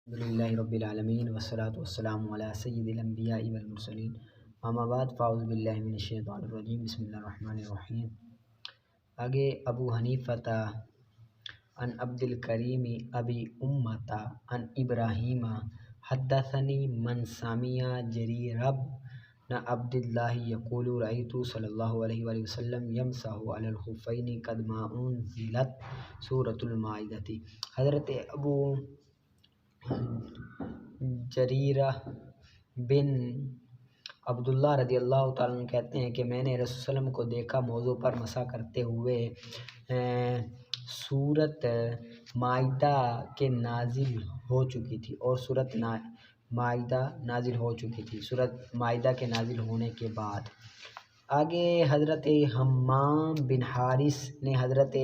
الحمدللہ رب العالمین والصلاة والسلام علی سید الانبیاء والمرسلین اما بعد فاعوذ باللہ من الشیطان الرجیم بسم اللہ الرحمن الرحیم۔ آگے ابو حنیفہ عن عبد الکریم ابی امتہ عن ابراہیم حدثنی من سمع جریر بن عبد اللہ یقول رأیت صلی اللہ علیہ وآلہ وسلم یمسح علی الخفین قد ما انزلت سورۃ المائدہ۔ حضرت ابو جریرہ بن عبداللہ رضی اللہ تعالیٰ عنہ کہتے ہیں کہ میں نے رسول صلی اللہ علیہ وسلم کو دیکھا موضوع پر مسح کرتے ہوئے سورت مائدہ کے نازل ہو چکی تھی اور سورت مائدہ نازل ہو چکی تھی سورت مائدہ کے نازل ہونے کے بعد۔ آگے حضرت حمام بن حارث نے حضرت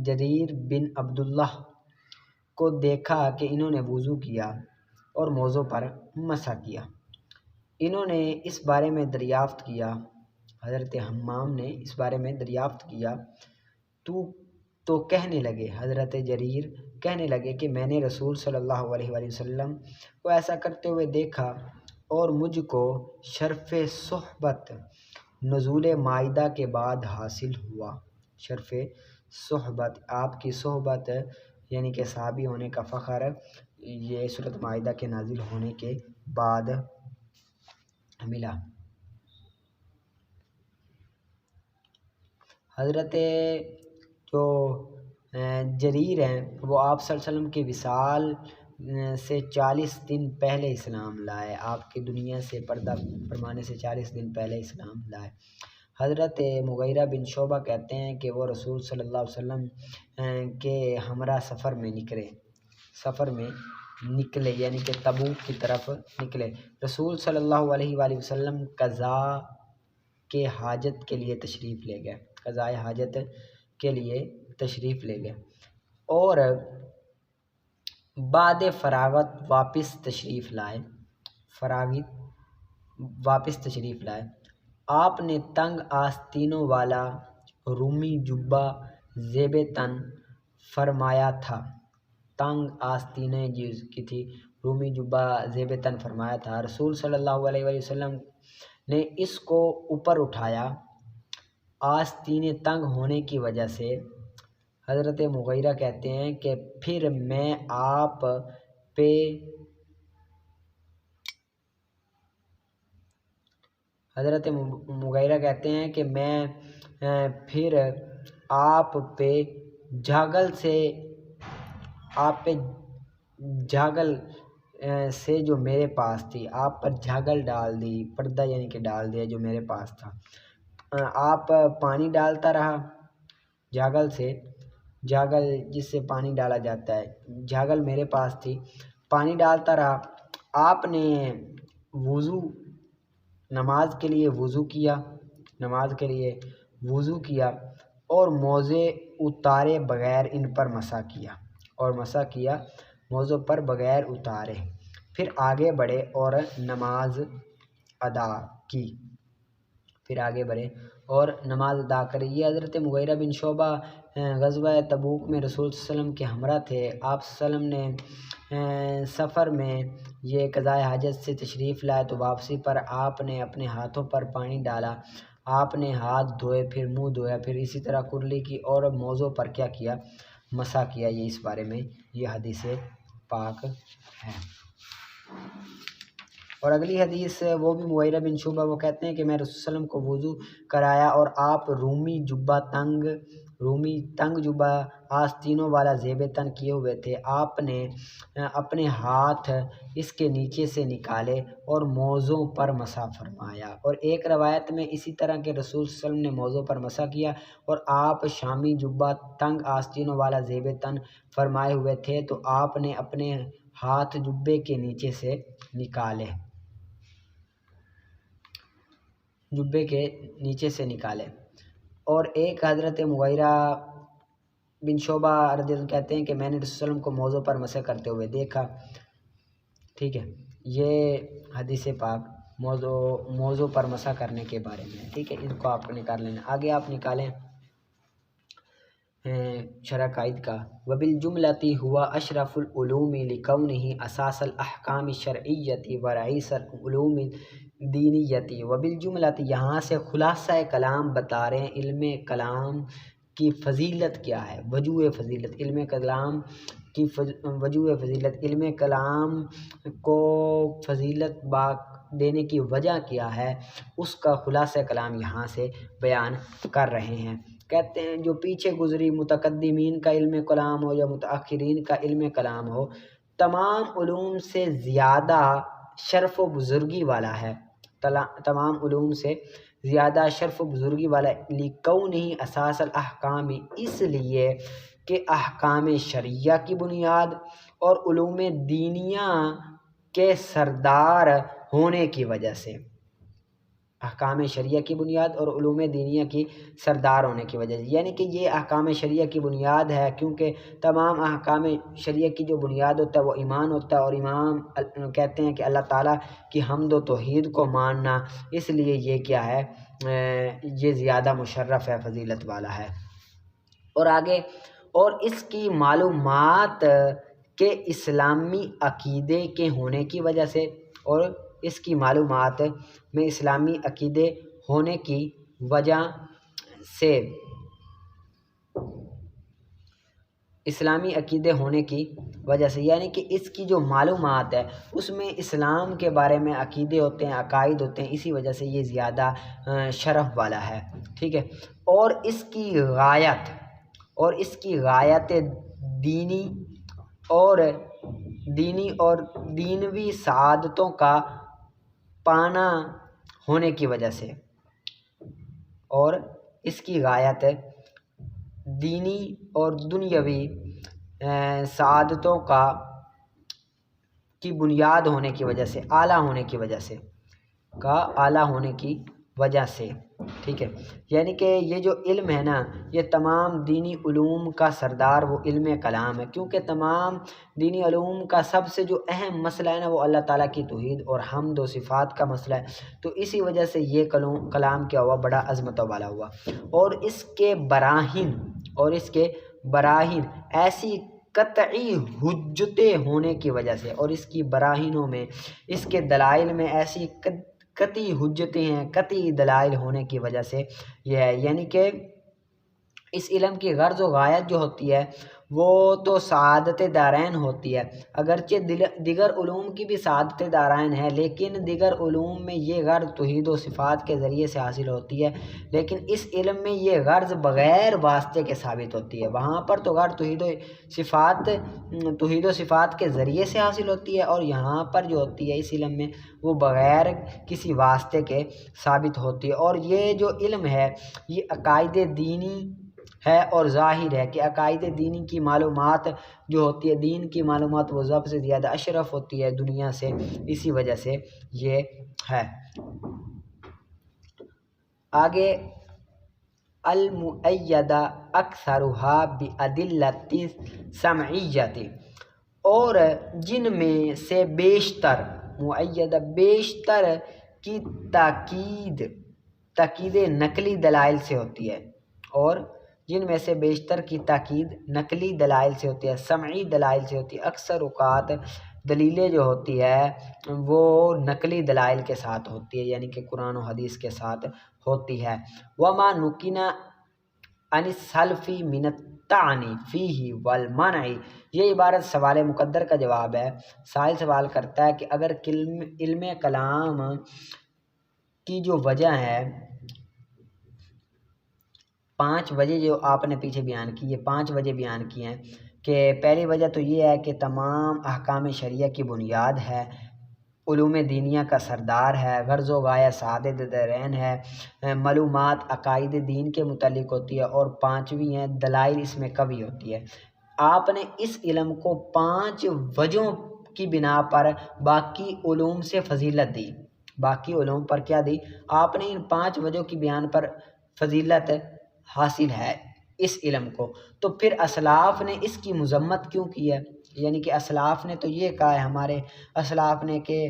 جریر بن عبداللہ کو دیکھا کہ انہوں نے وضو کیا اور موضوع پر مسح کیا۔ انہوں نے اس بارے میں دریافت کیا، حضرت حمام نے اس بارے میں دریافت کیا تو کہنے لگے، حضرت جریر کہنے لگے کہ میں نے رسول صلی اللہ علیہ وآلہ وسلم کو ایسا کرتے ہوئے دیکھا اور مجھ کو شرف صحبت نزول مائدہ کے بعد حاصل ہوا۔ شرف صحبت، آپ کی صحبت یعنی کہ صحابی ہونے کا فخر، یہ سورۃ مائدہ کے نازل ہونے کے بعد ملا۔ حضرت جو جریر ہیں وہ آپ صلی اللہ علیہ وسلم کے وصال سے 40 دن پہلے اسلام لائے، آپ کی دنیا سے پردہ فرمانے سے 40 دن پہلے اسلام لائے۔ حضرت مغیرہ بن شعبہ کہتے ہیں کہ وہ رسول صلی اللہ علیہ وسلم کے ہمراہ سفر میں نکلے یعنی کہ تبوک کی طرف نکلے۔ رسول صلی اللہ علیہ وآلہ وسلم قضاء کے حاجت کے لیے تشریف لے گئے، قضاء حاجت کے لیے تشریف لے گئے اور بعد فراغت واپس تشریف لائے۔ آپ نے تنگ آستینوں والا رومی جبہ زیب تن فرمایا تھا، تنگ آستینیں جس کی تھی رومی جبہ زیب تن فرمایا تھا۔ رسول صلی اللہ علیہ وآلہ وسلم نے اس کو اوپر اٹھایا آستینیں تنگ ہونے کی وجہ سے۔ حضرت مغیرہ کہتے ہیں کہ پھر میں آپ پہ جھاگل سے جو میرے پاس تھی، آپ پر جھاگل ڈال دی، پردہ یعنی کہ ڈال دیا جو میرے پاس تھا۔ آپ پانی ڈالتا رہا جھاگل سے، جھاگل جس سے پانی ڈالا جاتا ہے، جھاگل میرے پاس تھی، پانی ڈالتا رہا۔ آپ نے نماز کے لیے وضو کیا اور موزے اتارے بغیر ان پر مسح کیا موضوع پر بغیر اتارے، پھر آگے بڑھے اور نماز ادا کری۔ یہ حضرت مغیرہ بن شعبہ غزوہ تبوک میں رسول صلی اللہ علیہ وسلم کے ہمراہ تھے۔ آپ صلی اللہ علیہ وسلم نے سفر میں یہ قضاء حاجت سے تشریف لائے تو واپسی پر آپ نے اپنے ہاتھوں پر پانی ڈالا، آپ نے ہاتھ دھوئے، پھر منہ دھویا، پھر اسی طرح کرلی کی اور موضوع پر کیا کیا؟ مسح کیا۔ یہ اس بارے میں یہ حدیث پاک ہے۔ اور اگلی حدیث وہ بھی مغیرہ بن شعبہ، وہ کہتے ہیں کہ میں رسول صلی اللہ علیہ وسلم کو وضو کرایا اور آپ رومی تنگ جبہ آستینوں والا زیب تن کیے ہوئے تھے۔ آپ نے اپنے ہاتھ اس کے نیچے سے نکالے اور موضوع پر مسح فرمایا۔ اور ایک روایت میں اسی طرح کے رسول صلی اللہ علیہ وسلم نے موضوع پر مسح کیا اور آپ شامی جبہ تنگ آستینوں والا زیب تن فرمائے ہوئے تھے تو آپ نے اپنے ہاتھ جبے کے نیچے سے نکالے۔ اور ایک حضرت مغیرہ بن شعبہ رضی اللہ عنہ کہتے ہیں کہ میں نے رسول صلی اللہ علیہ وسلم کو موضوع پر مسح کرتے ہوئے دیکھا۔ ٹھیک ہے، یہ حدیث پاک موضوع پر مسح کرنے کے بارے میں، ٹھیک ہے، ان کو آپ نکال لینا۔ آگے آپ نکالیں شرح قائد کا وبالجملۃ ہوا اشرف العلوم لکونہ اساس الاحکام الشرعیۃ ورئیس العلوم دینیۃ۔ وبالجملۃ یہاں سے خلاصہ کلام بتا رہے ہیں علم کلام کی فضیلت کیا ہے، وجوہ فضیلت علم کلام کی وجوہ فضیلت، علم کلام کو فضیلت دینے کی وجہ کیا ہے، اس کا خلاصہ کلام یہاں سے بیان کر رہے ہیں۔ کہتے ہیں جو پیچھے گزری متقدمین کا علم کلام ہو یا متأخرین کا علم کلام ہو، تمام علوم سے زیادہ شرف و بزرگی والا ہے، تمام علوم سے زیادہ شرف و بزرگی والا لکونہ اساس الاحکام، اس لیے کہ احکام شرعیہ کی بنیاد اور علوم دینیہ کے سردار ہونے کی وجہ سے، احکام شرعیہ کی بنیاد اور علوم دینیہ کی سردار ہونے کی وجہ سے، یعنی کہ یہ احکام شرعیہ کی بنیاد ہے، کیونکہ تمام احکام شرعیہ کی جو بنیاد ہوتا ہے وہ ایمان ہوتا ہے، اور ایمان کہتے ہیں کہ اللہ تعالیٰ کی حمد و توحید کو ماننا، اس لیے یہ کیا ہے، یہ زیادہ مشرف ہے، فضیلت والا ہے۔ اور آگے اور اس کی معلومات کے اسلامی عقیدے کے ہونے کی وجہ سے، اور اس کی معلومات میں اسلامی عقیدے ہونے کی وجہ سے، اسلامی عقیدے ہونے کی وجہ سے، یعنی کہ اس کی جو معلومات ہے اس میں اسلام کے بارے میں عقیدے ہوتے ہیں، عقائد ہوتے ہیں، اسی وجہ سے یہ زیادہ شرف والا ہے، ٹھیک ہے۔ اور اس کی غایت دینی اور دینوی سعادتوں کا پانا ہونے کی وجہ سے، اور اس کی غایت دینی اور دنیاوی سعادتوں کی بنیاد ہونے کی وجہ سے، اعلیٰ ہونے کی وجہ سے، ٹھیک ہے۔ یعنی کہ یہ جو علم ہے نا، یہ تمام دینی علوم کا سردار وہ علم کلام ہے، کیونکہ تمام دینی علوم کا سب سے جو اہم مسئلہ ہے نا وہ اللہ تعالیٰ کی توحید اور حمد و صفات کا مسئلہ ہے، تو اسی وجہ سے یہ کلام کیا ہوا، بڑا عظمت والا ہوا۔ اور اس کے براہین ایسی قطعی حجتیں ہونے کی وجہ سے، اور اس کی براہینوں میں، اس کے دلائل میں ایسی قطعی حجتیں ہیں، قطعی دلائل ہونے کی وجہ سے یہ ہے، یعنی کہ اس علم کی غرض و غایت جو ہوتی ہے وہ تو سعادت دارین ہوتی ہے، اگرچہ دیگر علوم کی بھی سعادت دارین ہے، لیکن دیگر علوم میں یہ غرض توحید و صفات کے ذریعے سے حاصل ہوتی ہے، لیکن اس علم میں یہ غرض بغیر واسطے کے ثابت ہوتی ہے۔ وہاں پر تو غرض توحید و صفات کے ذریعے سے حاصل ہوتی ہے، اور یہاں پر جو ہوتی ہے اس علم میں وہ بغیر کسی واسطے کے ثابت ہوتی ہے۔ اور یہ جو علم ہے یہ عقائد دینی ہے، اور ظاہر ہے کہ عقائد دینی کی معلومات جو ہوتی ہے، دین کی معلومات وہ سب سے زیادہ اشرف ہوتی ہے دنیا سے، اسی وجہ سے یہ ہے۔ آگے المؤیدہ اکثرها بأدلۃ سمعیۃ، اور جن میں سے بیشتر، مؤیدہ بیشتر کی تاکید نقلی دلائل سے ہوتی ہے، اور جن میں سے بیشتر کی تاکید نقلی دلائل سے ہوتی ہے، سمعی دلائل سے ہوتی ہے۔ اکثر اوقات دلیلیں جو ہوتی ہے وہ نقلی دلائل کے ساتھ ہوتی ہے، یعنی کہ قرآن و حدیث کے ساتھ ہوتی ہے۔ وما نقل عن السلف من الطعن فیہ والمنع، یہ عبارت سوال مقدر کا جواب ہے۔ سائل سوال کرتا ہے کہ اگر علم کلام کی جو وجہ ہے، 5 وجہ جو آپ نے پیچھے بیان کی، یہ 5 وجہ بیان کی ہیں، کہ پہلی وجہ تو یہ ہے کہ تمام احکام شریعہ کی بنیاد ہے، علوم دینیہ کا سردار ہے، غرض و غایہ سعادت دارین ہے، معلومات عقائد دین کے متعلق ہوتی ہے، اور 5ویں ہے دلائل اس میں قوی ہوتی ہے۔ آپ نے اس علم کو 5 وجہوں کی بنا پر باقی علوم سے فضیلت دی، باقی علوم پر کیا دی؟ آپ نے ان 5 وجہوں کی بیان پر فضیلت حاصل ہے اس علم کو، تو پھر اسلاف نے اس کی مذمت کیوں کی ہے؟ یعنی کہ اسلاف نے تو یہ کہا ہے، ہمارے اسلاف نے، کہ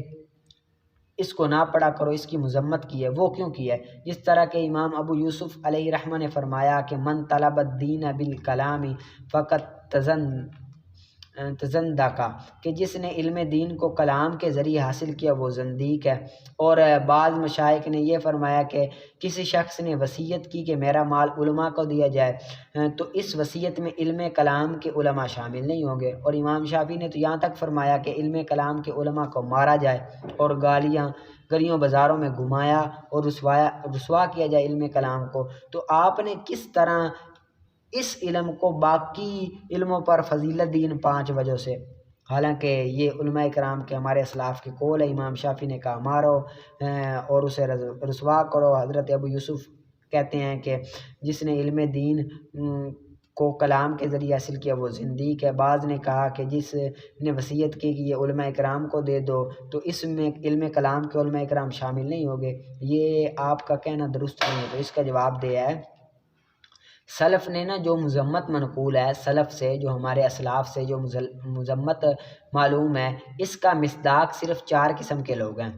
اس کو نہ پڑھا کرو، اس کی مذمت کی ہے۔ وہ کیوں کی ہے؟ جس طرح کہ امام ابو یوسف علیہ رحمہ نے فرمایا کہ من طلب الدین بالکلام فقط تزندقہ، کہ جس نے علم دین کو کلام کے ذریعے حاصل کیا وہ زندیق ہے۔ اور بعض مشائخ نے یہ فرمایا کہ کسی شخص نے وصیت کی کہ میرا مال علماء کو دیا جائے تو اس وصیت میں علم کلام کے علماء شامل نہیں ہوں گے۔ اور امام شافعی نے تو یہاں تک فرمایا کہ علم کلام کے علماء کو مارا جائے اور گلیوں بازاروں میں گھمایا اور رسوا کیا جائے علم کلام کو۔ تو آپ نے کس طرح اس علم کو باقی علموں پر فضیلت دی ان 5 وجہ سے؟ حالانکہ یہ علماء کرام کے ہمارے اسلاف کے قول ہے۔ امام شافعی نے کہا مارو اور اسے رسوا کرو۔ حضرت ابو یوسف کہتے ہیں کہ جس نے علم دین کو کلام کے ذریعے حاصل کیا وہ زندیق ہے۔ بعض نے کہا کہ جس نے وصیت کی کہ یہ علماء کرام کو دے دو تو اس میں علم کلام کے علماء کرام شامل نہیں ہوگے۔ یہ آپ کا کہنا درست نہیں ہے۔ تو اس کا جواب دیا ہے سلف نے نا، جو مذمت منقول ہے سلف سے، جو ہمارے اسلاف سے جو مذمت معلوم ہے، اس کا مصداق صرف 4 قسم کے لوگ ہیں۔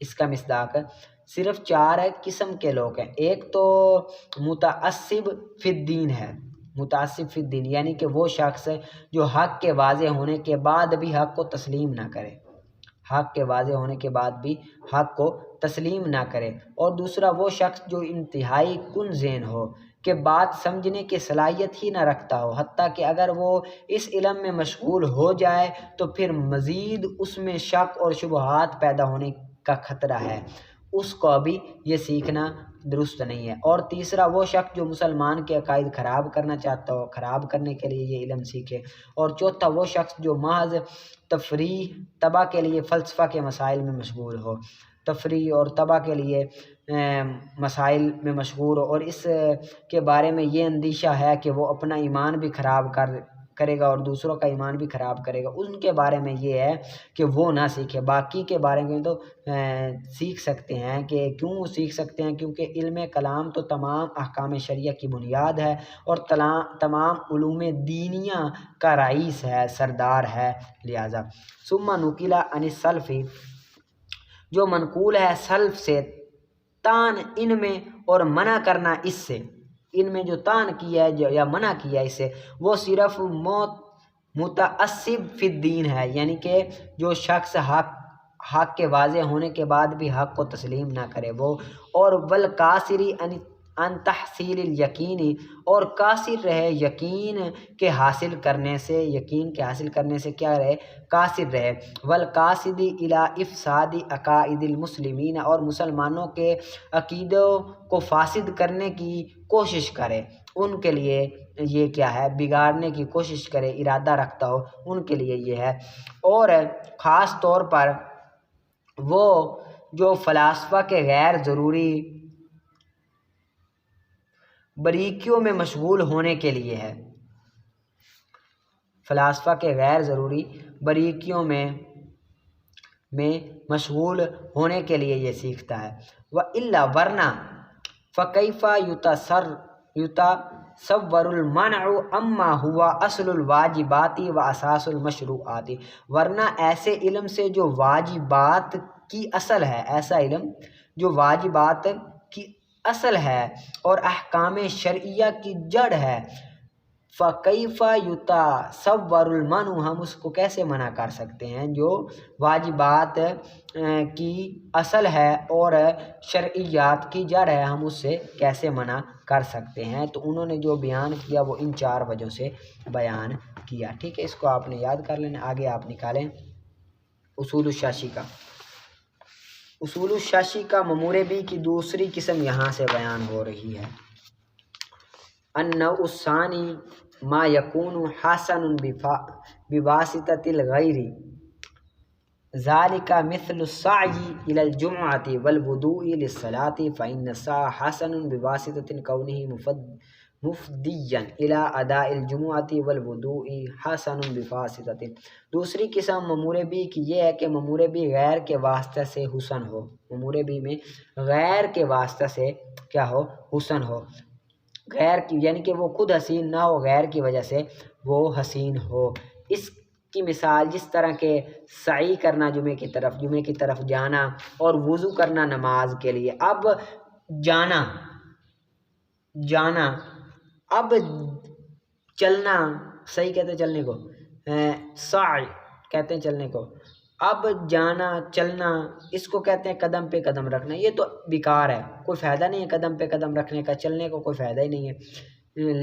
اس کا مصداق صرف 4 قسم کے لوگ ہیں۔ ایک تو متعصب فی الدین ہے، متعصب فی الدین یعنی کہ وہ شخص جو حق کے واضح ہونے کے بعد بھی حق کو تسلیم نہ کرے، حق کے واضح ہونے کے بعد بھی حق کو تسلیم نہ کرے۔ اور دوسرا وہ شخص جو انتہائی کن ذہن ہو، کہ بات سمجھنے کی صلاحیت ہی نہ رکھتا ہو، حتیٰ کہ اگر وہ اس علم میں مشغول ہو جائے تو پھر مزید اس میں شک اور شبہات پیدا ہونے کا خطرہ ہے، اس کو بھی یہ سیکھنا درست نہیں ہے۔ اور تیسرا وہ شخص جو مسلمان کے عقائد خراب کرنا چاہتا ہو، خراب کرنے کے لیے یہ علم سیکھے۔ اور چوتھا وہ شخص جو محض تفریح طبع کے لیے فلسفہ کے مسائل میں مشغول ہو، تفریح اور طبع کے لیے مسائل میں مشغول ہو، اور اس کے بارے میں یہ اندیشہ ہے کہ وہ اپنا ایمان بھی خراب کرے گا اور دوسروں کا ایمان بھی خراب کرے گا، ان کے بارے میں یہ ہے کہ وہ نہ سیکھے۔ باقی کے بارے میں تو سیکھ سکتے ہیں۔ کہ کیوں سیکھ سکتے ہیں؟ کیونکہ علم کلام تو تمام احکام شریعہ کی بنیاد ہے اور تمام علوم دینیہ کا رئیس ہے، سردار ہے، لہذا ثم نقل عن السلف، جو منقول ہے سلف سے، تان ان میں اور منع کرنا اس سے، ان میں جو تان کیا ہے یا منع کیا ہے اس سے، وہ صرف متعصب فی الدین ہے، یعنی کہ جو شخص حق کے واضح ہونے کے بعد بھی حق کو تسلیم نہ کرے وہ، اور والقاصری ان تحصیل الیقینی، اور قاصر رہے یقین کے حاصل کرنے سے، یقین کے حاصل کرنے سے کیا رہے؟ قاصر رہے۔ والقاصدی الی افساد عقائد المسلمین، اور مسلمانوں کے عقیدوں کو فاسد کرنے کی کوشش کرے، ان کے لیے یہ کیا ہے؟ بگاڑنے کی کوشش کرے، ارادہ رکھتا ہو، ان کے لیے یہ ہے۔ اور خاص طور پر وہ جو فلاسفہ کے غیر ضروری باریکیوں میں مشغول ہونے کے لیے ہے، فلاسفہ کے غیر ضروری باریکیوں میں مشغول ہونے کے لیے یہ سیکھتا ہے۔ وَإِلَّا، ورنہ فَكَيْفَ يُتَصَوَّرُ الْمَنْعُ عَمَّا هُوَ أَصْلُ الْوَاجِبَاتِ وَأَسَاسُ الْمَشْرُوعَاتِ، ورنہ ایسے علم سے جو واجبات کی اصل ہے، ایسا علم جو واجبات کی اصل ہے اور احکام شرعیہ کی جڑ ہے، فَكَيْفَ يُتَصَوَّرُ الْمَنْعُ، ہم اس کو کیسے منع کر سکتے ہیں؟ جو واجبات کی اصل ہے اور شرعیات کی جڑ ہے، ہم اس سے کیسے منع کر سکتے ہیں؟ تو انہوں نے جو بیان کیا وہ ان 4 وجہ سے بیان کیا۔ ٹھیک ہے، اس کو آپ نے یاد کر لینا۔ آگے آپ نکالیں اصول الشاشی کا۔ اصول الشاشی کا مموربی کی دوسری قسم یہاں سے بیان ہو رہی ہے۔ النوع الثانی ما یکون حسن بواسطۃ الغیر، ذالک مثل السعی الی الجمعۃ والوضوء للصلاۃ، فإن السعی حسن بواسطۃ کونہ مفضیا الی اداء الجمعۃ والوضوء حسن بواسطۃ۔ دوسری قسم مموربی کی یہ ہے کہ مموربی غیر کے واسطے سے حسن ہو، مموربی میں غیر کے واسطے سے کیا ہو؟ حسن ہو، غیر کی یعنی کہ وہ خود حسین نہ ہو، غیر کی وجہ سے وہ حسین ہو۔ اس کی مثال جس طرح کے سعی کرنا جمعے کی طرف جانا اور وضو کرنا نماز کے لیے۔ اب جانا اب چلنا، صحیح کہتے ہیں چلنے کو، سعی کہتے ہیں چلنے کو۔ اب جانا چلنا اس کو کہتے ہیں قدم پہ قدم رکھنا، یہ تو بیکار ہے، کوئی فائدہ نہیں ہے قدم پہ قدم رکھنے کا، چلنے کو کوئی فائدہ ہی نہیں ہے۔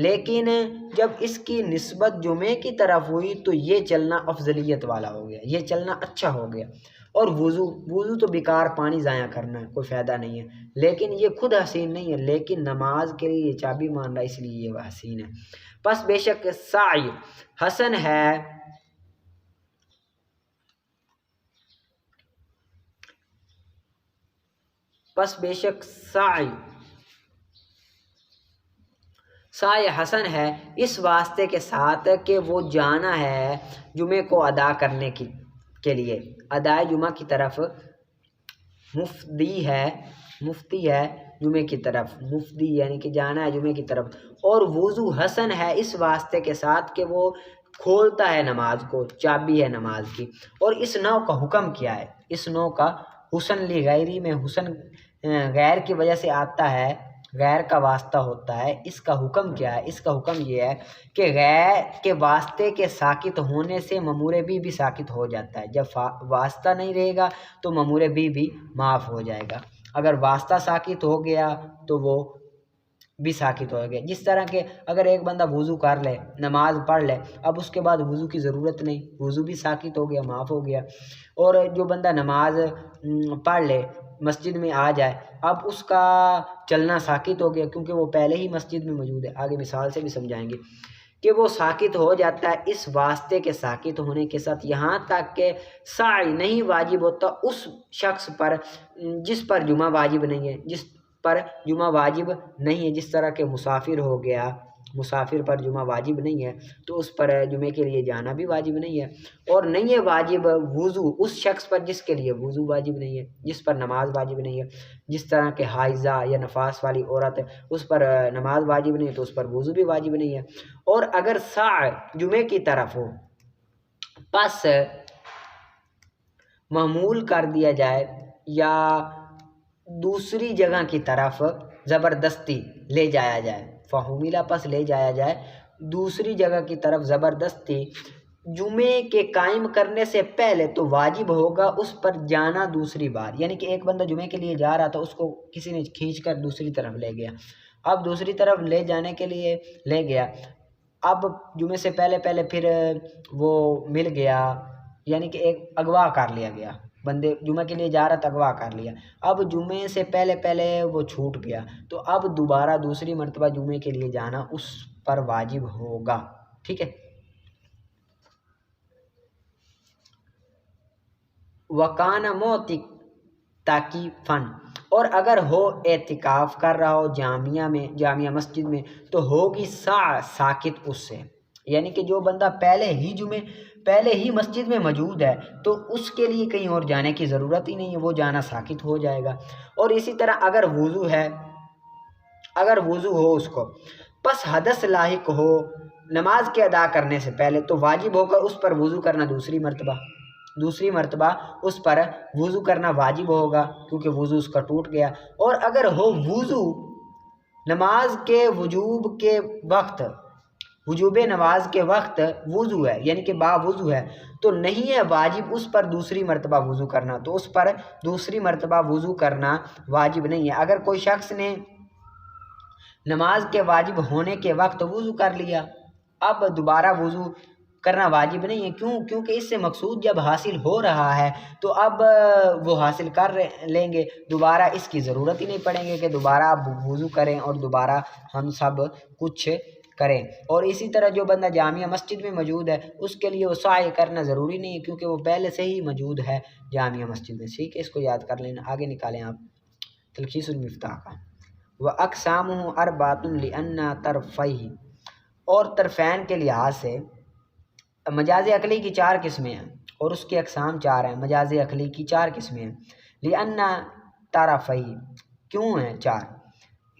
لیکن جب اس کی نسبت جمعے کی طرف ہوئی تو یہ چلنا افضلیت والا ہو گیا، یہ چلنا اچھا ہو گیا۔ اور وضو تو بیکار، پانی ضائع کرنا ہے، کوئی فائدہ نہیں ہے، لیکن یہ خود حسین نہیں ہے، لیکن نماز کے لیے یہ چابی مان رہا ہے، اس لیے یہ حسین ہے۔ پس بے شک سعی حسن ہے، سعی حسن ہے اس واسطے کے ساتھ کہ وہ جانا ہے جمعے کو ادا کرنے کے لیے، ادائے جمعہ کی طرف مفتی ہے جمعے کی طرف، مفتی یعنی کہ جانا ہے جمعے کی طرف۔ اور وضو حسن ہے اس واسطے کے ساتھ کہ وہ کھولتا ہے نماز کو، چابی ہے نماز کی۔ اور اس نوع کا حکم کیا ہے؟ اس نوع کا حسن لغیری میں حسن غیر کی وجہ سے آتا ہے، غیر کا واسطہ ہوتا ہے۔ اس کا حکم کیا ہے؟ اس کا حکم یہ ہے کہ غیر کے واسطے کے ساکت ہونے سے مامور بھی ساکت ہو جاتا ہے۔ جب واسطہ نہیں رہے گا تو مامور بھی معاف ہو جائے گا، اگر واسطہ ساکت ہو گیا تو وہ بھی ساکت ہو گیا۔ جس طرح کہ اگر ایک بندہ وضو کر لے، نماز پڑھ لے، اب اس کے بعد وضو کی ضرورت نہیں، وضو بھی ساکت ہو گیا، معاف ہو گیا۔ اور جو بندہ نماز پڑھ لے، مسجد میں آ جائے، اب اس کا چلنا ساکت ہو گیا کیونکہ وہ پہلے ہی مسجد میں موجود ہے، آگے مثال سے بھی سمجھائیں گے کہ وہ ساکت ہو جاتا ہے اس واسطے کے ساکت ہونے کے ساتھ، یہاں تک کہ سعی نہیں واجب ہوتا اس شخص پر جس پر جمعہ واجب نہیں ہے، جس طرح کہ مسافر ہو گیا، مسافر پر جمعہ واجب نہیں ہے تو اس پر جمعے کے لیے جانا بھی واجب نہیں ہے۔ اور نہیں ہے واجب وضو اس شخص پر جس کے لیے وضو واجب نہیں ہے، جس پر نماز واجب نہیں ہے، جس طرح کہ حائضہ یا نفاس والی عورت ہے، اس پر نماز واجب نہیں ہے تو اس پر وضو بھی واجب نہیں ہے۔ اور اگر سعی جمعے کی طرف ہو پس محمول کر دیا جائے یا دوسری جگہ کی طرف زبردستی لے جایا جائے، فہمیلا پس لے جایا جائے دوسری جگہ کی طرف زبردستی جمعے کے قائم کرنے سے پہلے، تو واجب ہوگا اس پر جانا دوسری بار۔ یعنی کہ ایک بندہ جمعے کے لیے جا رہا تھا، اس کو کسی نے کھینچ کر دوسری طرف لے گیا، اب دوسری طرف لے جانے کے لیے لے گیا، اب جمعے سے پہلے پھر وہ مل گیا، یعنی کہ ایک اغوا کر لیا گیا، بندے جمعہ کے لیے جا رہا تھا، اغوا کر لیا، اب جمعے سے پہلے وہ چھوٹ گیا تو اب دوبارہ دوسری مرتبہ جمعے کے لیے جانا اس پر واجب ہوگا، ٹھیک ہے۔ وکان موتک تاکی فن، اور اگر ہو اعتکاف کر رہا ہو جامعہ مسجد میں تو ہوگی ساکت اس سے، یعنی کہ جو بندہ پہلے ہی مسجد میں موجود ہے تو اس کے لیے کہیں اور جانے کی ضرورت ہی نہیں ہے، وہ جانا ساکت ہو جائے گا۔ اور اسی طرح اگر وضو ہو اس کو پس حدث لاحق ہو نماز کے ادا کرنے سے پہلے، تو واجب ہوگا اس پر وضو کرنا دوسری مرتبہ اس پر وضو کرنا واجب ہوگا کیونکہ وضو اس کا ٹوٹ گیا۔ اور اگر ہو وضو نماز کے وجوب نماز کے وقت وضو ہے، یعنی کہ با وضو ہے، تو نہیں ہے واجب اس پر دوسری مرتبہ وضو کرنا، تو اس پر دوسری مرتبہ وضو کرنا واجب نہیں ہے۔ اگر کوئی شخص نے نماز کے واجب ہونے کے وقت وضو کر لیا، اب دوبارہ وضو کرنا واجب نہیں ہے، کیونکہ اس سے مقصود جب حاصل ہو رہا ہے تو اب وہ حاصل کر لیں گے، دوبارہ اس کی ضرورت ہی نہیں پڑیں گے کہ دوبارہ اب وضو کریں اور دوبارہ ہم سب کچھ کریں۔ اور اسی طرح جو بندہ جامعہ مسجد میں موجود ہے اس کے لیے وہ سعی کرنا ضروری نہیں ہے کیونکہ وہ پہلے سے ہی موجود ہے جامعہ مسجد میں، ٹھیک ہے، اس کو یاد کر لینا۔ آگے نکالیں آپ تلخیص المفتاح کا، وَأَقْسَامُهُ أَرْبَعَةٌ لِأَنَّ طَرْفَيْهِ، اور طرفین کے لحاظ سے مجاز عقلی کی 4 قسمیں ہیں اور اس کی اقسام 4 ہیں۔ مجاز عقلی کی 4 قسمیں ہیں، لِأَنَّ طَرَفَيْهِ، کیوں ہیں 4؟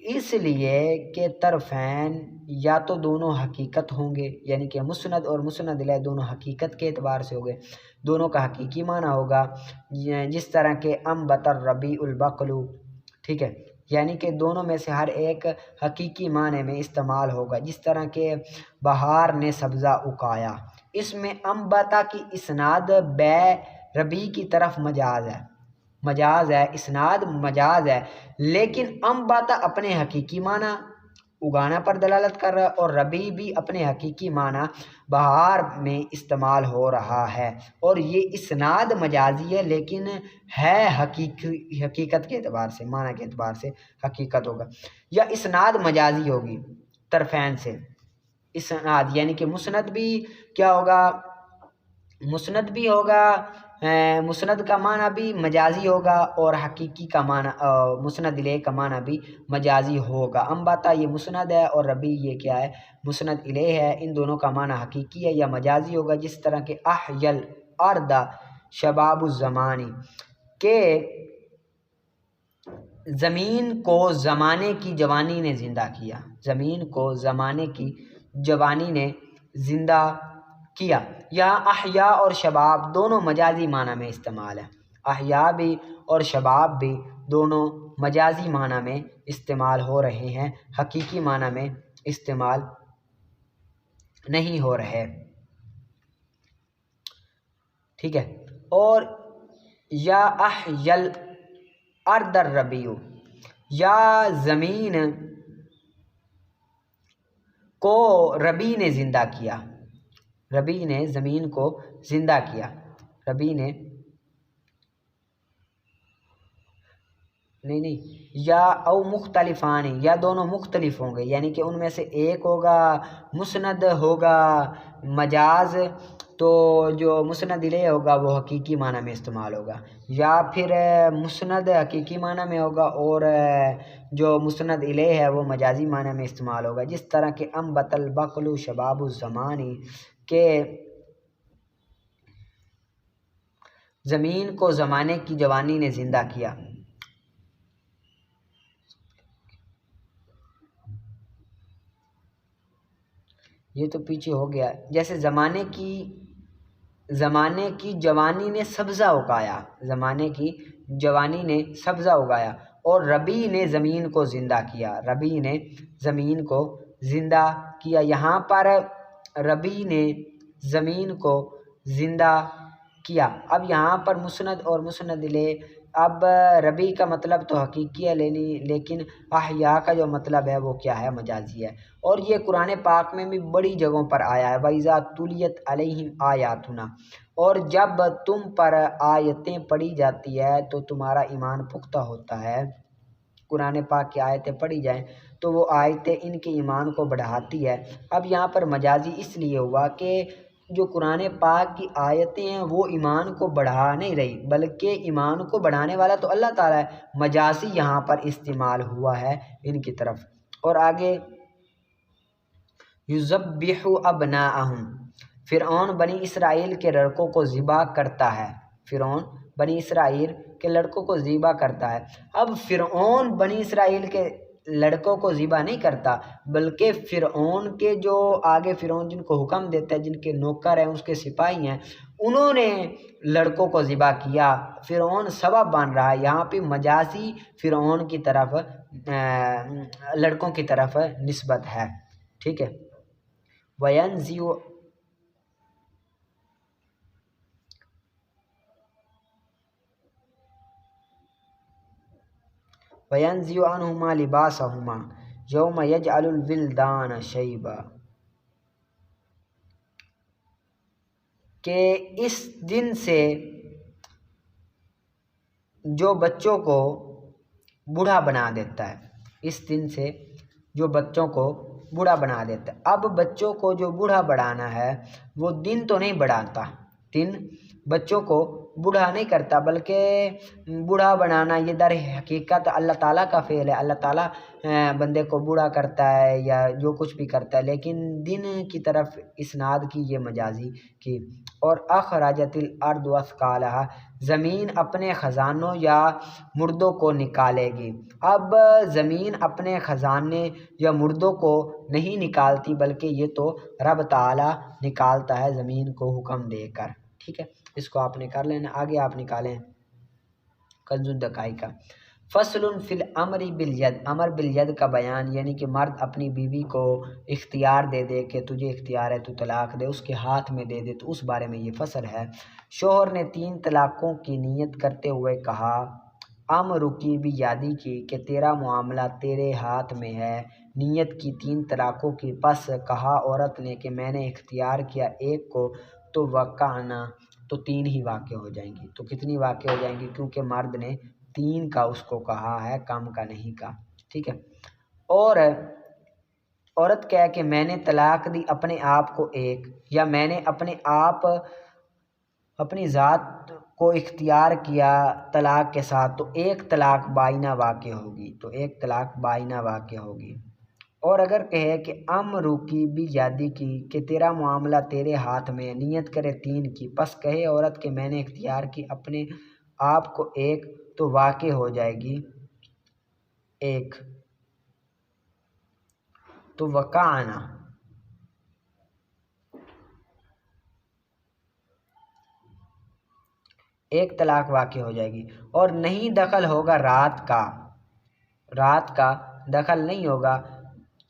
اس لیے کہ طرفین یا تو دونوں حقیقت ہوں گے، یعنی کہ مسند اور مسند الیہ دونوں حقیقت کے اعتبار سے ہو گئے، دونوں کا حقیقی معنی ہوگا، جس طرح کہ انبت الربیع البقل، ٹھیک ہے، یعنی کہ دونوں میں سے ہر ایک حقیقی معنی میں استعمال ہوگا، جس طرح کہ بہار نے سبزہ اگایا۔ اس میں انبتا کی اسناد بے ربیع کی طرف مجاز ہے، اسناد مجاز ہے، لیکن انبتا اپنے حقیقی معنی اگانا پر دلالت کر رہا ہے، اور ربیع بھی اپنے حقیقی معنی بہار میں استعمال ہو رہا ہے، اور یہ اسناد مجازی ہے لیکن ہے حقیقت کے اعتبار سے، معنی کے اعتبار سے حقیقت ہوگا، یا اسناد مجازی ہوگی طرفین سے۔ اسناد یعنی کہ مسند بھی کیا ہوگا، مسند بھی ہوگا، مسند کا معنی بھی مجازی ہوگا، اور حقیقی کا معنی مسند الیہ کا معنی بھی مجازی ہوگا۔ انبتا یہ مسند ہے اور ربیع یہ کیا ہے، مسند الیہ ہے، ان دونوں کا معنی حقیقی ہے یا مجازی ہوگا، جس طرح کہ احیل ارض شباب الزمانی، کہ زمین کو زمانے کی جوانی نے زندہ کیا، زمین کو زمانے کی جوانی نے زندہ کیا۔ یہاں احیاء اور شباب دونوں مجازی معنی میں استعمال ہے، احیاء بھی اور شباب بھی دونوں مجازی معنی میں استعمال ہو رہے ہیں، حقیقی معنی میں استعمال نہیں ہو رہے، ٹھیک ہے۔ اور یا احیل ارض الربیع، یا زمین کو ربیع نے زندہ کیا، ربیع نے زمین کو زندہ کیا، ربیع نے نہیں یا او مختلفانی، یا دونوں مختلف ہوں گے، یعنی کہ ان میں سے ایک ہوگا مسند ہوگا مجاز، تو جو مسند الیہ ہوگا وہ حقیقی معنی میں استعمال ہوگا، یا پھر مسند حقیقی معنی میں ہوگا اور جو مسند الیہ ہے وہ مجازی معنی میں استعمال ہوگا، جس طرح کہ انبت البقل شباب الزمانی، کہ زمین کو زمانے کی جوانی نے زندہ کیا۔ یہ تو پیچھے ہو گیا، جیسے زمانے کی جوانی نے سبزہ اگایا، زمانے کی جوانی نے سبزہ اگایا، اور ربیع نے زمین کو زندہ کیا، ربیع نے زمین کو زندہ کیا۔ یہاں پر ربیع نے زمین کو زندہ کیا، اب یہاں پر مسند اور مسند الیہ، اب ربیع کا مطلب تو حقیقی ہے لیکن احیاء کا جو مطلب ہے وہ کیا ہے، مجازی ہے، اور یہ قرآن پاک میں بھی بڑی جگہوں پر آیا ہے، وَإِذَا تُلِيَتْ عَلَيْهِمْ آيَاتُنَا، اور جب تم پر آیتیں پڑھی جاتی ہے تو تمہارا ایمان پختہ ہوتا ہے، قرآن پاک کی آیتیں پڑھی جائیں تو وہ آیتیں ان کے ایمان کو بڑھاتی ہے۔ اب یہاں پر مجازی اس لیے ہوا کہ جو قرآن پاک کی آیتیں ہیں وہ ایمان کو بڑھا نہیں رہی، بلکہ ایمان کو بڑھانے والا تو اللہ تعالیٰ ہے، مجازی یہاں پر استعمال ہوا ہے ان کی طرف۔ اور آگے یذبح ابناءہم، فرعون بنی اسرائیل کے لڑکوں کو ذبح کرتا ہے، فرعون بنی اسرائیل کے لڑکوں کو ذبح کرتا ہے۔ اب فرعون بنی اسرائیل کے لڑکوں کو ذبح نہیں کرتا، بلکہ فرعون کے جو آگے فرعون جن کو حکم دیتا ہے، جن کے نوکر ہیں، اس کے سپاہی ہیں، انہوں نے لڑکوں کو ذبح کیا، فرعون سبب بن رہا ہے، یہاں پہ مجازی فرعون کی طرف لڑکوں کی طرف نسبت ہے، ٹھیک ہے۔ وَيَنزِعُ عَنْهُمَا لِبَاسَهُمَا يَوْمَ يَجْعَلُ الْوِلْدَانَ شَيْبًا، کہ اس دن سے جو بچوں کو بوڑھا بنا دیتا ہے، اس دن سے جو بچوں کو بوڑھا بنا دیتا ہے۔ اب بچوں کو جو بوڑھا بڑھانا ہے وہ دن تو نہیں بڑھاتا، دن بچوں کو بوڑھا نہیں کرتا، بلکہ بوڑھا بنانا یہ در حقیقت اللہ تعالیٰ کا فعل ہے۔ اللہ تعالیٰ بندے کو بوڑھا کرتا ہے یا جو کچھ بھی کرتا ہے، لیکن دن کی طرف اسناد کی یہ مجازی کی۔ اور اخرجت الارض اثقالہا، زمین اپنے خزانوں یا مردوں کو نکالے گی۔ اب زمین اپنے خزانے یا مردوں کو نہیں نکالتی، بلکہ یہ تو رب تعالیٰ نکالتا ہے زمین کو حکم دے کر۔ ٹھیک ہے، اس کو آپ نے کر لینا۔ آگے آپ نکالیں کنز الدقائق کا فصل فی الامر بالید، امر بالید کا بیان، یعنی کہ مرد اپنی بیوی کو اختیار دے دے کہ تجھے اختیار ہے تو طلاق دے، اس کے ہاتھ میں دے دے، تو اس بارے میں یہ فصل ہے۔ شوہر نے 3 طلاقوں کی نیت کرتے ہوئے کہا امرکی بیدی کی، کہ تیرا معاملہ تیرے ہاتھ میں ہے، نیت کی 3 طلاقوں کی، پس کہا عورت نے کہ میں نے اختیار کیا ایک کو، تو وقعنا، تو 3 ہی واقع ہو جائیں گی۔ تو کتنی واقع ہو جائیں گی؟ کیونکہ مرد نے 3 کا اس کو کہا ہے، کم کا نہیں کہا۔ ٹھیک ہے، اور عورت کہے کہ میں نے طلاق دی اپنے آپ کو ایک، یا میں نے اپنے آپ اپنی ذات کو اختیار کیا طلاق کے ساتھ، تو 1 طلاق بائنہ واقع ہوگی، تو 1 طلاق بائنہ واقع ہوگی۔ اور اگر کہے کہ امرکی بیدی کی، کہ تیرا معاملہ تیرے ہاتھ میں، نیت کرے 3 کی، پس کہے عورت کہ میں نے اختیار کی اپنے آپ کو ایک، تو واقع ہو جائے گی 1، تو وقعنا، ایک طلاق واقع ہو جائے گی۔ اور نہیں دخل ہوگا رات کا، رات کا دخل نہیں ہوگا۔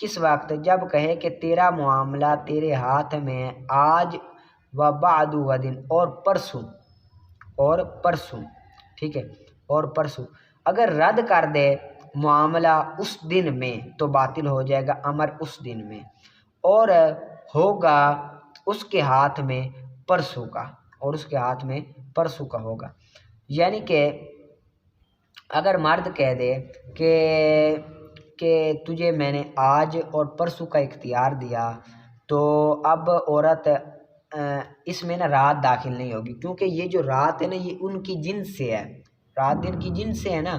کس وقت؟ جب کہے کہ تیرا معاملہ تیرے ہاتھ میں آج و بعد غد، اور پرسوں، اور پرسوں، ٹھیک ہے، اور پرسوں۔ اگر رد کر دے معاملہ اس دن میں تو باطل ہو جائے گا امر اس دن میں، اور ہوگا اس کے ہاتھ میں پرسوں کا، اور اس کے ہاتھ میں پرسوں کا ہوگا۔ یعنی کہ اگر مرد کہہ دے کہ تجھے میں نے آج اور پرسوں کا اختیار دیا، تو اب عورت اس میں نا رات داخل نہیں ہوگی، کیونکہ یہ جو رات ہے نا یہ ان کی جنس سے ہے، رات دن کی جنس سے ہے نا،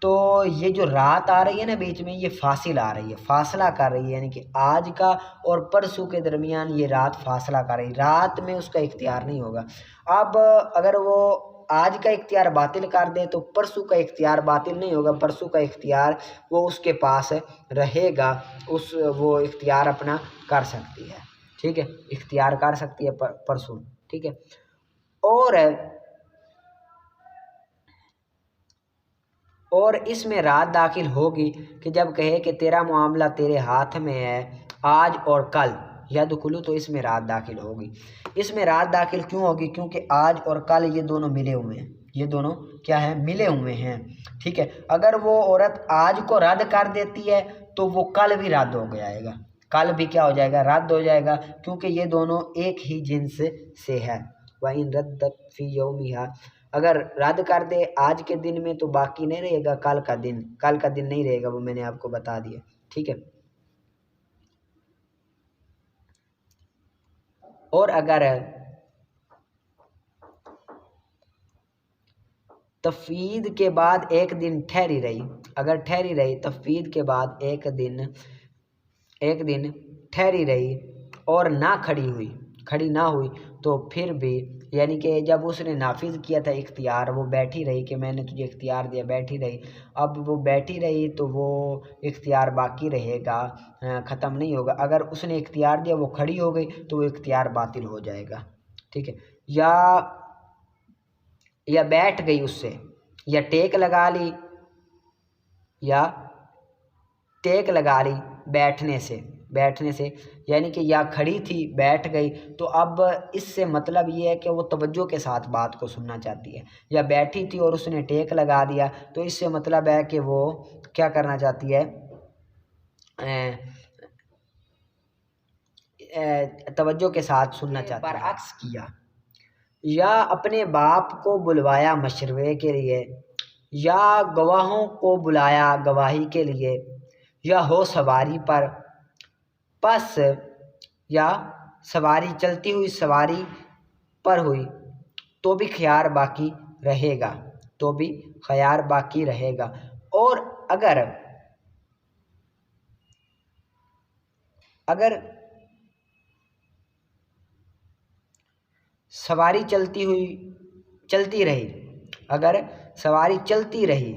تو یہ جو رات آ رہی ہے نا بیچ میں، یہ فاصل آ رہی ہے، فاصلہ کر رہی ہے، یعنی کہ آج کا اور پرسوں کے درمیان یہ رات فاصلہ کر رہی ہے، رات میں اس کا اختیار نہیں ہوگا۔ اب اگر وہ آج کا اختیار باطل کر دے تو پرسوں کا اختیار باطل نہیں ہوگا، پرسوں کا اختیار وہ اس کے پاس رہے گا، وہ اختیار اپنا کر سکتی ہے، ٹھیک ہے، اختیار کر سکتی ہے پرسوں، ٹھیک ہے۔ اور اس میں رات داخل ہوگی کہ جب کہے کہ تیرا معاملہ تیرے ہاتھ میں ہے آج اور کل، یدخلو، تو اس میں رات داخل ہوگی۔ اس میں رات داخل کیوں ہوگی؟ کیونکہ آج اور کل یہ دونوں ملے ہوئے ہیں، یہ دونوں کیا ہیں؟ ملے ہوئے ہیں، ٹھیک ہے۔ اگر وہ عورت آج کو رد کر دیتی ہے تو وہ کل بھی رد ہو جائے گا، کل بھی کیا ہو جائے گا؟ رد ہو جائے گا، کیونکہ یہ دونوں ایک ہی جنس سے ہے۔ وَإِن رَدَّتْ فِي يَوْمِهَا، اگر رد کر دے آج کے دن میں تو باقی نہیں رہے گا کل کا دن، کل کا دن نہیں رہے گا، وہ میں نے آپ کو بتا دیا، ٹھیک ہے۔ اور اگر تفویض کے بعد 1 دن ٹھہری رہی، اگر ٹھہری رہی تفویض کے بعد 1 دن ٹھہری رہی اور نہ کھڑی نہ ہوئی، تو پھر بھی، یعنی کہ جب اس نے نافذ کیا تھا اختیار، وہ بیٹھی رہی کہ میں نے تجھے اختیار دیا، بیٹھی رہی، اب وہ بیٹھی رہی تو وہ اختیار باقی رہے گا، ختم نہیں ہوگا۔ اگر اس نے اختیار دیا وہ کھڑی ہو گئی تو وہ اختیار باطل ہو جائے گا، ٹھیک ہے۔ یا بیٹھ گئی اس سے، یا ٹیک لگا لی، بیٹھنے سے، یعنی کہ یا کھڑی تھی بیٹھ گئی، تو اب اس سے مطلب یہ ہے کہ وہ توجہ کے ساتھ بات کو سننا چاہتی ہے، یا بیٹھی تھی اور اس نے ٹیک لگا دیا، تو اس سے مطلب ہے کہ وہ کیا کرنا چاہتی ہے؟ توجہ کے ساتھ سننا چاہتی ہے۔ برعکس کیا، یا اپنے باپ کو بلوایا مشورے کے لیے، یا گواہوں کو بلایا گواہی کے لیے، یا ہو سواری پر، پس یا سواری چلتی ہوئی سواری پر ہوئی، تو بھی خیار باقی رہے گا، تو بھی خیار باقی رہے گا۔ اور اگر سواری چلتی رہی، اگر سواری چلتی رہی،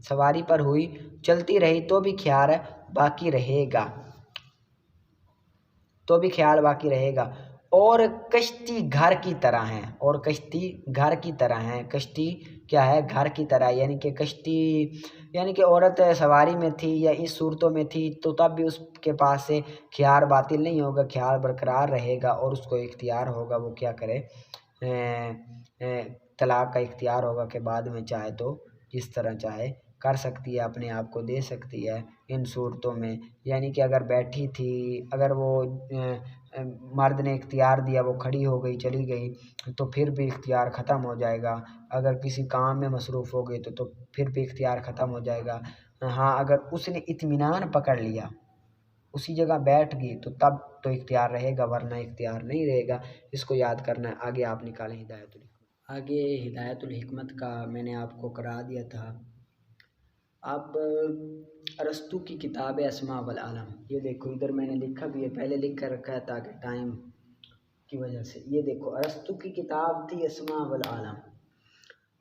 سواری پر ہوئی چلتی رہی تو بھی خیال باقی رہے گا، تو بھی خیال باقی رہے گا۔ اور کشتی گھر کی طرح ہیں، اور کشتی گھر کی طرح ہیں، کشتی کیا ہے؟ گھر کی طرح، یعنی کہ کشتی، یعنی کہ عورت سواری میں تھی یا اس صورتوں میں تھی تو تب بھی اس کے پاس سے خیال باطل نہیں ہوگا، خیال برقرار رہے گا، اور اس کو اختیار ہوگا وہ کیا کرے، طلاق کا اختیار ہوگا کہ بعد میں چاہے تو جس طرح چاہے کر سکتی ہے، اپنے آپ کو دے سکتی ہے ان صورتوں میں۔ یعنی کہ اگر بیٹھی تھی، اگر وہ مرد نے اختیار دیا، وہ کھڑی ہو گئی چلی گئی تو پھر بھی اختیار ختم ہو جائے گا۔ اگر کسی کام میں مصروف ہو گئی تو پھر بھی اختیار ختم ہو جائے گا۔ ہاں اگر اس نے اطمینان پکڑ لیا، اسی جگہ بیٹھ گئی تو تب تو اختیار رہے گا، ورنہ اختیار نہیں رہے گا۔ اس کو یاد کرنا ہے۔ آگے آپ نکالیں ہدایت الحکمت۔ آگے ہدایت الحکمت کا میں نے آپ کو کرا دیا تھا۔ اب ارسطو کی کتاب اسماء والعالم، یہ دیکھو ادھر میں نے لکھا بھی ہے، پہلے لکھ کر رکھا ہے تاکہ ٹائم کی وجہ سے۔ یہ دیکھو ارسطو کی کتاب تھی اسماء والعالم۔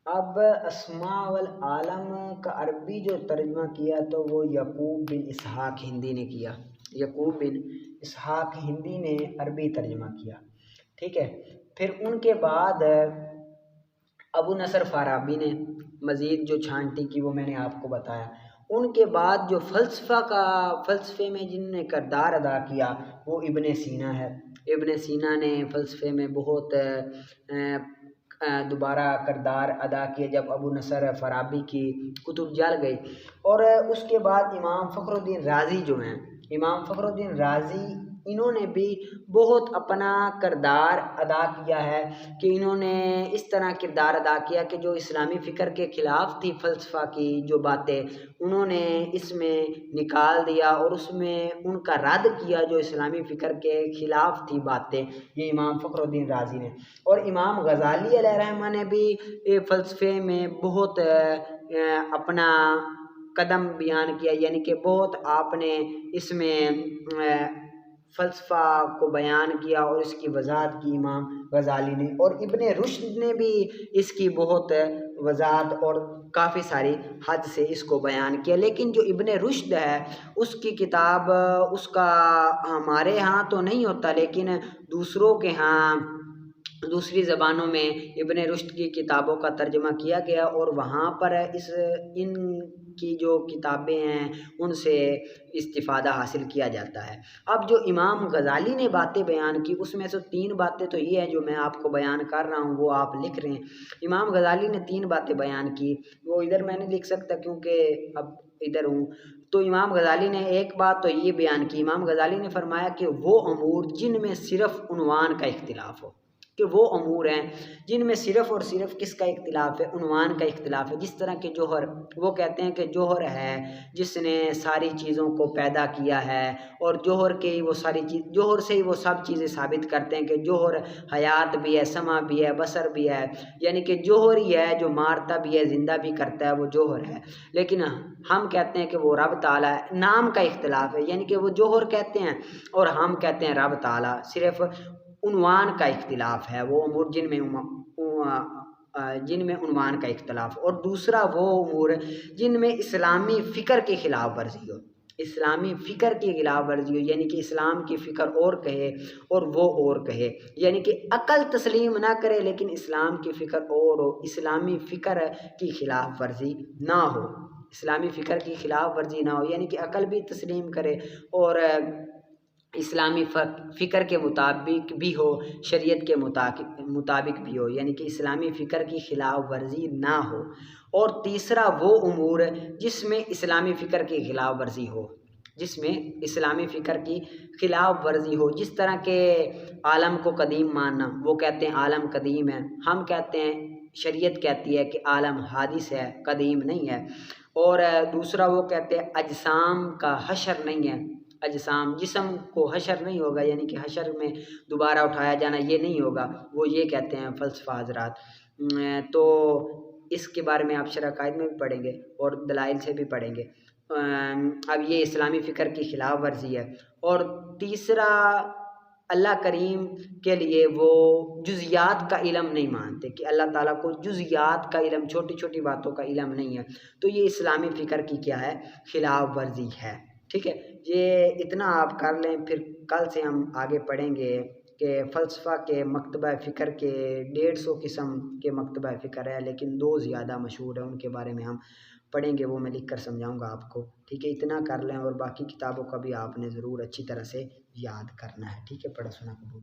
اب اسماء والعالم کا عربی جو ترجمہ کیا تو وہ یعقوب بن اسحاق ہندی نے کیا، یعقوب بن اسحاق ہندی نے عربی ترجمہ کیا، ٹھیک ہے۔ پھر ان کے بعد ابو نصر فارابی نے مزید جو چھانٹی کی وہ میں نے آپ کو بتایا۔ ان کے بعد جو فلسفے میں جن نے کردار ادا کیا وہ ابن سینا ہے۔ ابن سینا نے فلسفے میں بہت دوبارہ کردار ادا کیا جب ابو نصر فارابی کی کتب جل گئی۔ اور اس کے بعد امام فخر الدین رازی جو ہیں، امام فخر الدین رازی، انہوں نے بھی بہت اپنا کردار ادا کیا ہے کہ انہوں نے اس طرح کردار ادا کیا کہ جو اسلامی فکر کے خلاف تھی فلسفہ کی جو باتیں، انہوں نے اس میں نکال دیا اور اس میں ان کا رد کیا جو اسلامی فکر کے خلاف تھی باتیں، یہ امام فخر الدین رازی نے۔ اور امام غزالی علیہ رحمہ نے بھی فلسفے میں بہت اپنا قدم بیان کیا، یعنی کہ بہت آپ نے اس میں فلسفہ کو بیان کیا اور اس کی وضاحت کی امام غزالی نے۔ اور ابن رشد نے بھی اس کی بہت وضاحت اور کافی ساری حد سے اس کو بیان کیا۔ لیکن جو ابن رشد ہے اس کی کتاب، اس کا ہمارے ہاں تو نہیں ہوتا لیکن دوسروں کے ہاں دوسری زبانوں میں ابن رشد کی کتابوں کا ترجمہ کیا گیا، اور وہاں پر ان کی جو کتابیں ہیں ان سے استفادہ حاصل کیا جاتا ہے۔ اب جو امام غزالی نے باتیں بیان کی اس میں سے 3 باتیں تو یہ ہیں جو میں آپ کو بیان کر رہا ہوں، وہ آپ لکھ رہے ہیں۔ امام غزالی نے 3 باتیں بیان کی، وہ ادھر میں نہیں لکھ سکتا کیونکہ اب ادھر ہوں۔ تو امام غزالی نے ایک بات تو یہ بیان کی، امام غزالی نے فرمایا کہ وہ امور جن میں صرف عنوان کا اختلاف ہو، کہ وہ امور ہیں جن میں صرف اور صرف کس کا اختلاف ہے؟ عنوان کا اختلاف ہے۔ جس طرح کہ جوہر، وہ کہتے ہیں کہ جوہر ہے جس نے ساری چیزوں کو پیدا کیا ہے، اور جوہر کے وہ ساری جوہر سے ہی وہ سب چیزیں ثابت کرتے ہیں کہ جوہر حیات بھی ہے، سمع بھی ہے، بصر بھی ہے، یعنی کہ جوہر ہی ہے جو مارتا بھی ہے، زندہ بھی کرتا ہے، وہ جوہر ہے۔ لیکن ہم کہتے ہیں کہ وہ رب تعالیٰ ہے، نام کا اختلاف ہے، یعنی کہ وہ جوہر کہتے ہیں اور ہم کہتے ہیں رب تعالیٰ، صرف عنوان کا اختلاف ہے، وہ امور جن میں عنوان کا اختلاف۔ اور دوسرا وہ امور جن میں اسلامی فکر کی خلاف ورزی ہو، اسلامی فکر کی خلاف ورزی ہو، یعنی کہ اسلام کی فکر اور کہے اور وہ اور کہے، یعنی کہ عقل تسلیم نہ کرے لیکن اسلام کی فکر اور ہو، اسلامی فکر کی خلاف ورزی نہ ہو، اسلامی فکر کی خلاف ورزی نہ ہو، یعنی کہ عقل بھی تسلیم کرے اور اسلامی فکر کے مطابق بھی ہو، شریعت کے مطابق بھی ہو، یعنی کہ اسلامی فکر کی خلاف ورزی نہ ہو۔ اور تیسرا وہ امور جس میں اسلامی فکر کی خلاف ورزی ہو، جس میں اسلامی فکر کی خلاف ورزی ہو، جس طرح کہ عالم کو قدیم ماننا، وہ کہتے ہیں عالم قدیم ہے، ہم کہتے ہیں شریعت کہتی ہے کہ عالم حادث ہے، قدیم نہیں ہے۔ اور دوسرا وہ کہتے ہیں اجسام کا حشر نہیں ہے، اجسام، جسم کو حشر نہیں ہوگا، یعنی کہ حشر میں دوبارہ اٹھایا جانا یہ نہیں ہوگا، وہ یہ کہتے ہیں فلسفہ حضرات۔ تو اس کے بارے میں آپ شرح عقائد میں بھی پڑھیں گے اور دلائل سے بھی پڑھیں گے۔ اب یہ اسلامی فکر کی خلاف ورزی ہے۔ اور تیسرا، اللہ کریم کے لیے وہ جزیات کا علم نہیں مانتے کہ اللہ تعالیٰ کو جزیات کا علم، چھوٹی چھوٹی باتوں کا علم نہیں ہے، تو یہ اسلامی فکر کی کیا ہے؟ خلاف ورزی ہے، ٹھیک ہے۔ یہ اتنا آپ کر لیں، پھر کل سے ہم آگے پڑھیں گے کہ فلسفہ کے مکتبہ فکر کے 150 قسم کے مکتبہ فکر ہے، لیکن 2 زیادہ مشہور ہیں، ان کے بارے میں ہم پڑھیں گے، وہ میں لکھ کر سمجھاؤں گا آپ کو، ٹھیک ہے۔ اتنا کر لیں اور باقی کتابوں کا بھی آپ نے ضرور اچھی طرح سے یاد کرنا ہے، ٹھیک ہے۔ پڑھا سنا قبول۔